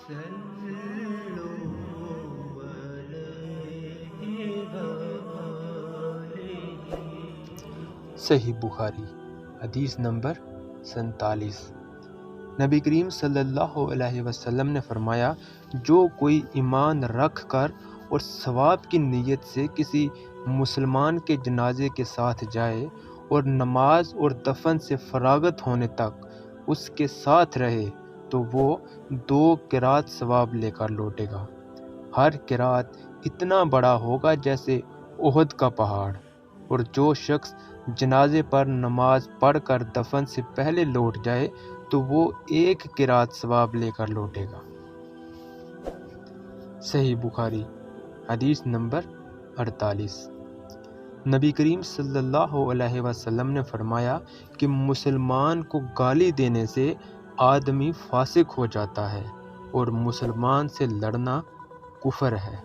صلو علیہ وآلہ۔ صحیح بخاری حدیث نمبر 47۔ نبی کریم صلی اللہ علیہ وسلم نے فرمایا، جو کوئی ایمان رکھ کر اور ثواب کی نیت سے کسی مسلمان کے جنازے کے ساتھ جائے اور نماز اور دفن سے فراغت ہونے تک اس کے ساتھ رہے تو وہ 2 قرات ثواب لے کر لوٹے گا۔ ہر قرات اتنا بڑا ہوگا جیسے احد کا پہاڑ، اور جو شخص جنازے پر نماز پڑھ کر دفن سے پہلے لوٹ جائے تو وہ 1 قرات ثواب لے کر لوٹے گا۔ صحیح بخاری حدیث نمبر 48۔ نبی کریم صلی اللہ علیہ وسلم نے فرمایا کہ مسلمان کو گالی دینے سے آدمی فاسق ہو جاتا ہے، اور مسلمان سے لڑنا کفر ہے۔